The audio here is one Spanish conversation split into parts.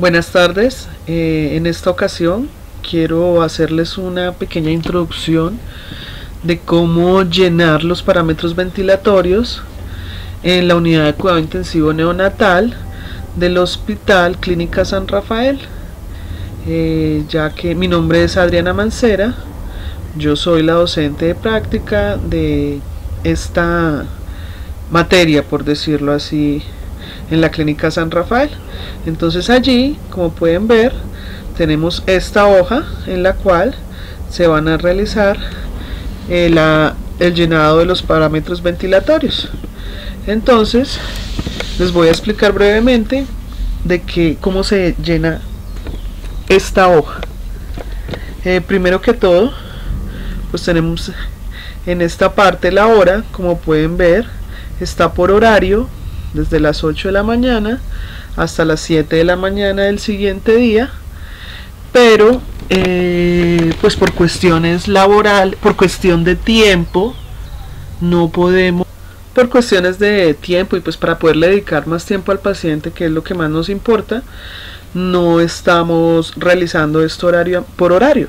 Buenas tardes, en esta ocasión quiero hacerles una pequeña introducción de cómo llenar los parámetros ventilatorios en la unidad de cuidado intensivo neonatal del Hospital Clínica San Rafael, ya que mi nombre es Adriana Mancera, yo soy la docente de práctica de esta materia, por decirlo así, en la Clínica San Rafael. Entonces allí, como pueden ver, tenemos esta hoja en la cual se van a realizar el llenado de los parámetros ventilatorios. Entonces les voy a explicar brevemente cómo se llena esta hoja. Primero que todo, pues tenemos en esta parte la hora, como pueden ver, está por horario, desde las 8 de la mañana hasta las 7 de la mañana del siguiente día, pero pues por cuestiones laborales, por cuestión de tiempo, no podemos, por cuestiones de tiempo y pues para poderle dedicar más tiempo al paciente, que es lo que más nos importa, no estamos realizando esto por horario,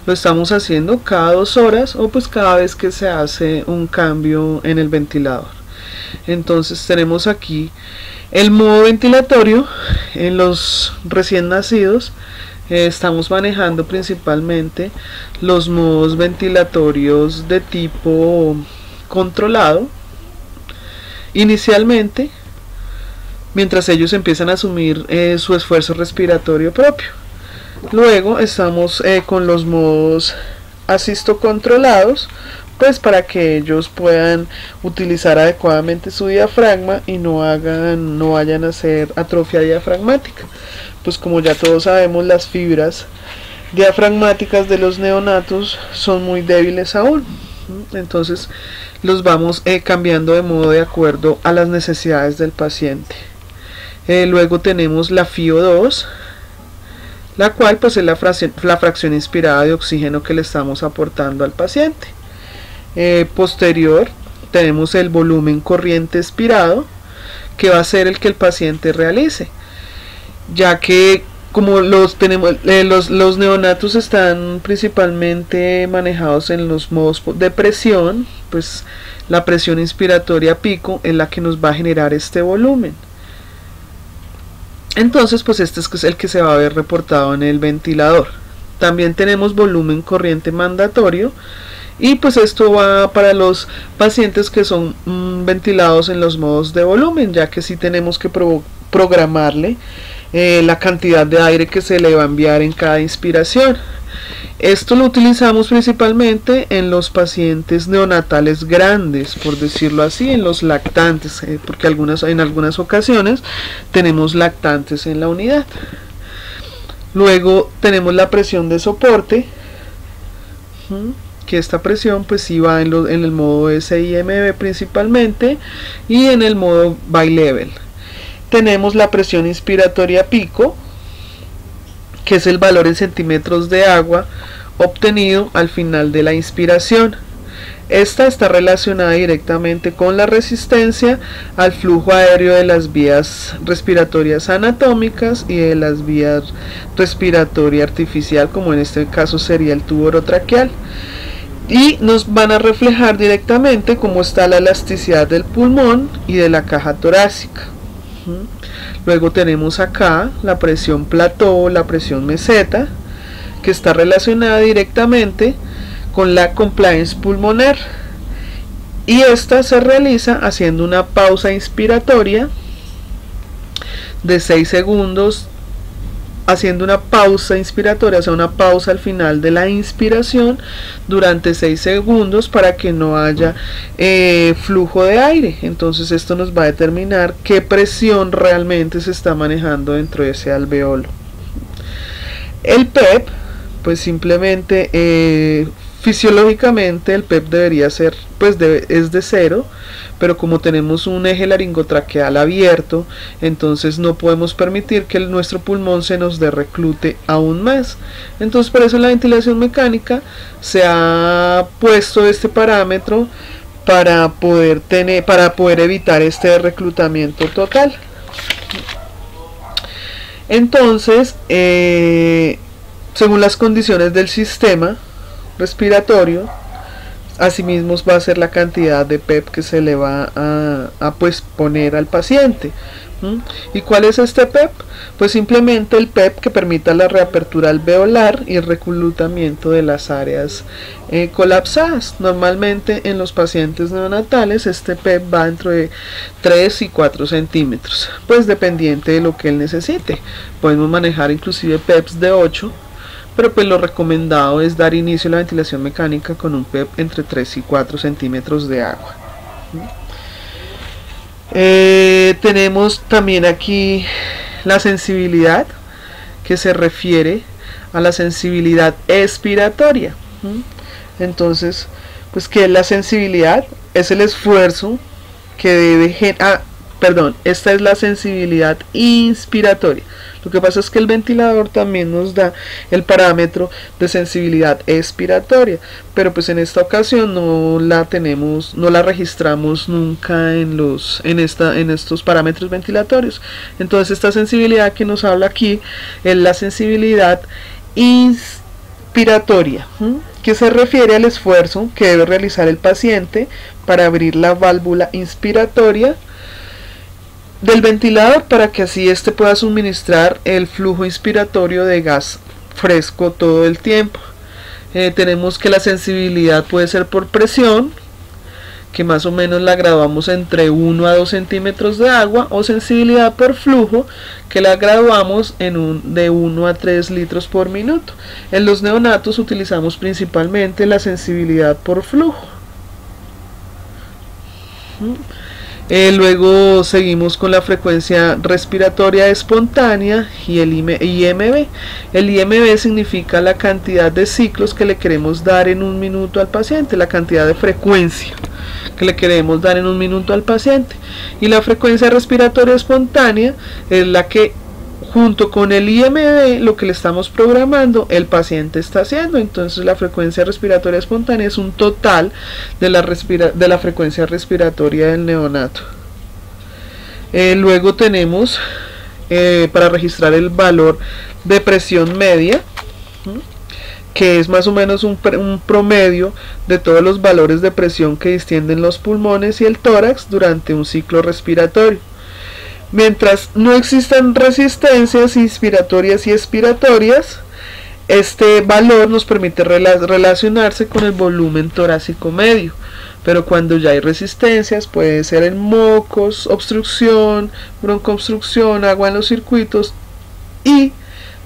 lo estamos haciendo cada 2 horas o pues cada vez que se hace un cambio en el ventilador. Entonces tenemos aquí el modo ventilatorio. En los recién nacidos estamos manejando principalmente los modos ventilatorios de tipo controlado inicialmente, mientras ellos empiezan a asumir su esfuerzo respiratorio propio. Luego estamos con los modos asistocontrolados, pues para que ellos puedan utilizar adecuadamente su diafragma y no vayan a hacer atrofia diafragmática, pues como ya todos sabemos, las fibras diafragmáticas de los neonatos son muy débiles aún. Entonces los vamos cambiando de modo de acuerdo a las necesidades del paciente. Luego tenemos la FiO2, la cual pues es la fracción inspirada de oxígeno que le estamos aportando al paciente. Posterior tenemos el volumen corriente expirado, que va a ser el que el paciente realice, ya que como los neonatos están principalmente manejados en los modos de presión, pues la presión inspiratoria pico es la que nos va a generar este volumen. Entonces pues este es el que se va a ver reportado en el ventilador. También tenemos volumen corriente mandatorio, y pues esto va para los pacientes que son ventilados en los modos de volumen, ya que sí tenemos que programarle la cantidad de aire que se le va a enviar en cada inspiración. Esto lo utilizamos principalmente en los pacientes neonatales grandes, por decirlo así, en los lactantes, porque en algunas ocasiones tenemos lactantes en la unidad. Luego tenemos la presión de soporte, que esta presión pues sí va en el modo SIMB principalmente y en el modo bilevel. Tenemos la presión inspiratoria pico, que es el valor en centímetros de agua obtenido al final de la inspiración. Esta está relacionada directamente con la resistencia al flujo aéreo de las vías respiratorias anatómicas y de las vías respiratoria artificial, como en este caso sería el tubo orotraqueal. Y nos van a reflejar directamente cómo está la elasticidad del pulmón y de la caja torácica. Luego tenemos acá la presión plató, la presión meseta, que está relacionada directamente con la compliance pulmonar, y esta se realiza haciendo una pausa inspiratoria de 6 segundos, haciendo una pausa inspiratoria, o sea, una pausa al final de la inspiración durante 6 segundos para que no haya flujo de aire. Entonces esto nos va a determinar qué presión realmente se está manejando dentro de ese alveolo. El PEP, pues simplemente fisiológicamente el PEP debería ser, pues es de 0, pero como tenemos un eje laringotraqueal abierto, entonces no podemos permitir que nuestro pulmón se nos reclute aún más. Entonces por eso en la ventilación mecánica se ha puesto este parámetro para poder evitar este reclutamiento total. Entonces, según las condiciones del sistema respiratorio, asimismo va a ser la cantidad de PEP que se le va a pues poner al paciente. ¿Y cuál es este PEP? Pues simplemente el PEP que permita la reapertura alveolar y el reclutamiento de las áreas colapsadas. Normalmente en los pacientes neonatales este PEP va entre 3 y 4 centímetros, pues dependiente de lo que él necesite. Podemos manejar inclusive PEPs de 8, pero pues lo recomendado es dar inicio a la ventilación mecánica con un PEP entre 3 y 4 centímetros de agua. Tenemos también aquí la sensibilidad, que se refiere a la sensibilidad expiratoria. Entonces, pues, ¿qué es la sensibilidad? Es el esfuerzo que debe esta es la sensibilidad inspiratoria. Lo que pasa es que el ventilador también nos da el parámetro de sensibilidad expiratoria, pero pues en esta ocasión no la registramos nunca en estos parámetros ventilatorios. Entonces esta sensibilidad que nos habla aquí es la sensibilidad inspiratoria, que se refiere al esfuerzo que debe realizar el paciente para abrir la válvula inspiratoria del ventilador para que así éste pueda suministrar el flujo inspiratorio de gas fresco todo el tiempo. Tenemos que la sensibilidad puede ser por presión, que más o menos la graduamos entre 1 a 2 centímetros de agua, o sensibilidad por flujo, que la graduamos de 1 a 3 litros por minuto. En los neonatos utilizamos principalmente la sensibilidad por flujo. Luego seguimos con la frecuencia respiratoria espontánea y el IMB. El IMB significa la cantidad de ciclos que le queremos dar en un minuto al paciente, la cantidad de frecuencia que le queremos dar en un minuto al paciente. Y la frecuencia respiratoria espontánea es la que, junto con el IMB, lo que le estamos programando, el paciente está haciendo. Entonces la frecuencia respiratoria espontánea es un total de la frecuencia respiratoria del neonato. Luego tenemos, para registrar el valor de presión media, que es más o menos un promedio de todos los valores de presión que distienden los pulmones y el tórax durante un ciclo respiratorio. Mientras no existan resistencias inspiratorias y expiratorias, este valor nos permite relacionarse con el volumen torácico medio. Pero cuando ya hay resistencias, puede ser en mocos, obstrucción, broncoobstrucción, agua en los circuitos, y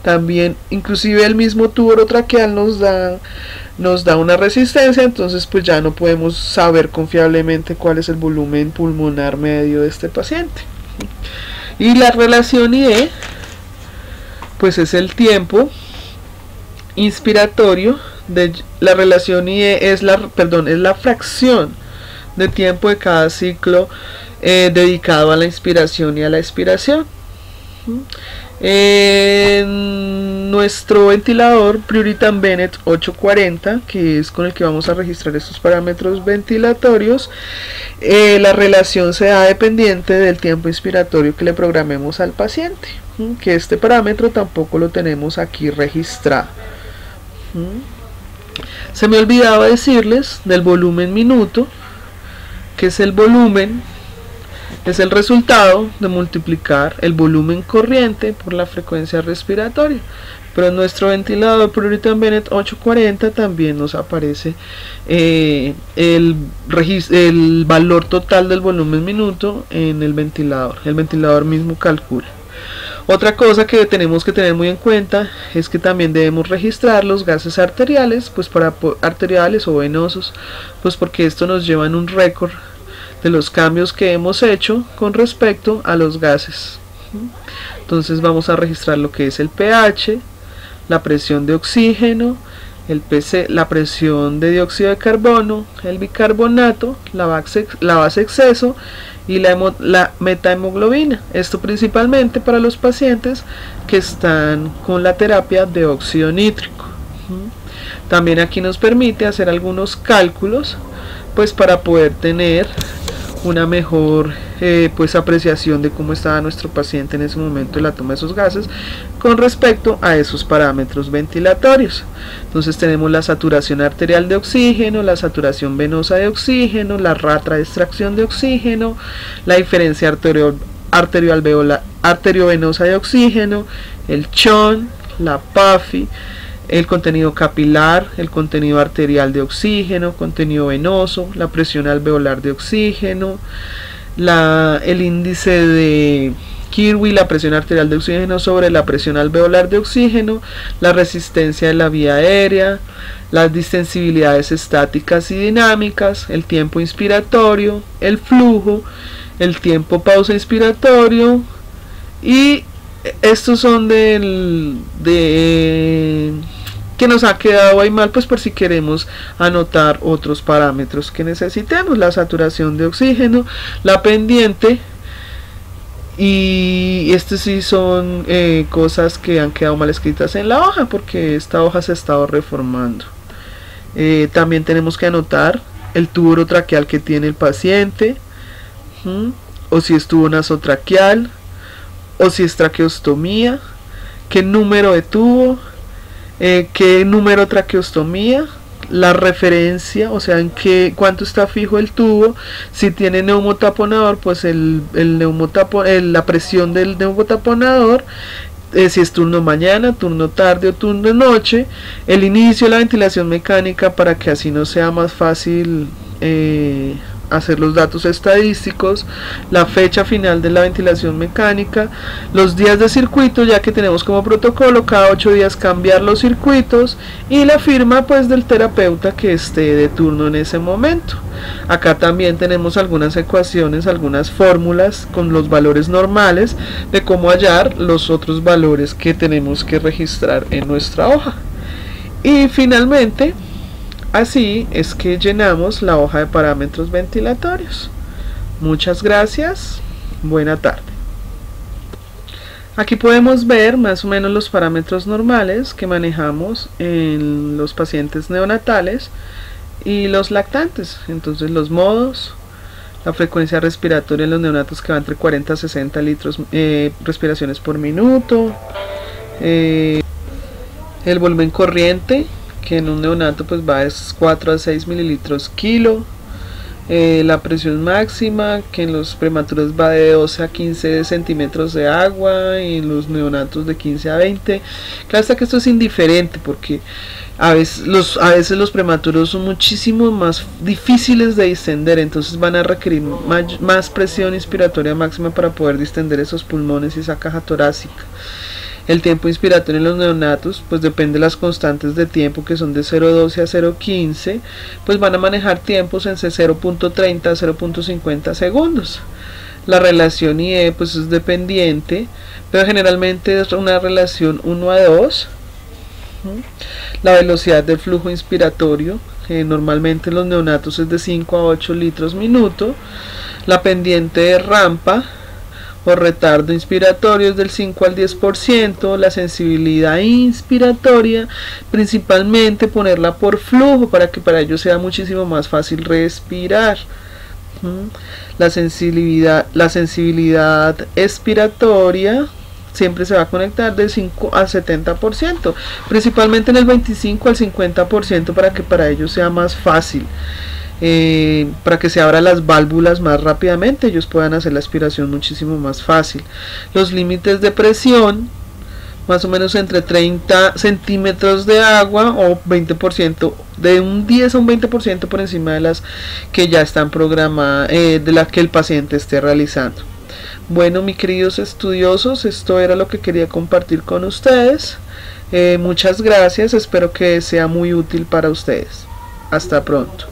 también inclusive el mismo tubo orotraqueal nos da una resistencia. Entonces pues ya no podemos saber confiablemente cuál es el volumen pulmonar medio de este paciente. Y la relación IE, pues es el tiempo inspiratorio la relación IE es la fracción de tiempo de cada ciclo dedicado a la inspiración y a la expiración. Nuestro ventilador Puritan Bennett 840, que es con el que vamos a registrar estos parámetros ventilatorios, la relación se da dependiente del tiempo inspiratorio que le programemos al paciente, que este parámetro tampoco lo tenemos aquí registrado. Se me olvidaba decirles del volumen minuto, que es el volumen, es el resultado de multiplicar el volumen corriente por la frecuencia respiratoria. Pero en nuestro ventilador Puritan Bennett 840 también nos aparece el valor total del volumen minuto en el ventilador. El ventilador mismo calcula. Otra cosa que tenemos que tener muy en cuenta es que también debemos registrar los gases arteriales, pues arteriales o venosos, pues porque esto nos lleva en un récord de los cambios que hemos hecho con respecto a los gases. Entonces vamos a registrar lo que es el pH, la presión de oxígeno, el PC, la presión de dióxido de carbono, el bicarbonato, la base exceso y la metahemoglobina. Esto principalmente para los pacientes que están con la terapia de óxido nítrico. También aquí nos permite hacer algunos cálculos, pues para poder tener una mejor pues apreciación de cómo estaba nuestro paciente en ese momento de la toma de esos gases con respecto a esos parámetros ventilatorios. Entonces tenemos la saturación arterial de oxígeno, la saturación venosa de oxígeno, la rata de extracción de oxígeno, la diferencia arteriovenosa de oxígeno, el CHON, la PAFI, el contenido capilar, el contenido arterial de oxígeno, contenido venoso, la presión alveolar de oxígeno, el índice de Kirby, la presión arterial de oxígeno sobre la presión alveolar de oxígeno, la resistencia de la vía aérea, las distensibilidades estáticas y dinámicas, el tiempo inspiratorio, el flujo, el tiempo pausa inspiratorio, y estos son que nos ha quedado ahí mal, pues por si queremos anotar otros parámetros que necesitemos, la saturación de oxígeno, la pendiente, y estos sí son cosas que han quedado mal escritas en la hoja porque esta hoja se ha estado reformando. También tenemos que anotar el tubo orotraqueal que tiene el paciente, o si es tubo nasotraqueal, o si es traqueostomía, qué número de tubo, qué número traqueostomía, la referencia, o sea, cuánto está fijo el tubo. Si tiene neumotaponador, pues la presión del neumotaponador, si es turno mañana, turno tarde o turno noche, el inicio de la ventilación mecánica para que así no sea más fácil hacer los datos estadísticos, la fecha final de la ventilación mecánica, los días de circuito, ya que tenemos como protocolo cada 8 días cambiar los circuitos, y la firma pues del terapeuta que esté de turno en ese momento. Acá también tenemos algunas ecuaciones, algunas fórmulas con los valores normales de cómo hallar los otros valores que tenemos que registrar en nuestra hoja. Y finalmente, así es que llenamos la hoja de parámetros ventilatorios. Muchas gracias. Buena tarde. Aquí podemos ver más o menos los parámetros normales que manejamos en los pacientes neonatales y los lactantes. Entonces los modos, la frecuencia respiratoria en los neonatos que va entre 40 a 60 litros respiraciones por minuto, el volumen corriente, que en un neonato pues va de 4 a 6 mililitros kilo, la presión máxima, que en los prematuros va de 12 a 15 centímetros de agua, y en los neonatos de 15 a 20. Claro está que esto es indiferente porque a veces los prematuros son muchísimo más difíciles de distender, entonces van a requerir más presión inspiratoria máxima para poder distender esos pulmones y esa caja torácica. El tiempo inspiratorio en los neonatos pues depende de las constantes de tiempo, que son de 0.12 a 0.15, pues van a manejar tiempos entre 0.30 a 0.50 segundos. La relación IE pues es dependiente, pero generalmente es una relación 1 a 2. La velocidad del flujo inspiratorio, normalmente en los neonatos es de 5 a 8 litros minuto. La pendiente de rampa o retardo inspiratorio es del 5 al 10%, la sensibilidad inspiratoria principalmente ponerla por flujo para que para ellos sea muchísimo más fácil respirar. La sensibilidad expiratoria siempre se va a conectar del 5 al 70%, principalmente en el 25 al 50% para que para ellos sea más fácil. Para que se abran las válvulas más rápidamente, ellos puedan hacer la aspiración muchísimo más fácil. Los límites de presión, más o menos entre 30 centímetros de agua o 20%, de un 10 a un 20% por encima de las que ya están programadas, de las que el paciente esté realizando. Bueno, mis queridos estudiosos, esto era lo que quería compartir con ustedes. Muchas gracias, espero que sea muy útil para ustedes. Hasta pronto.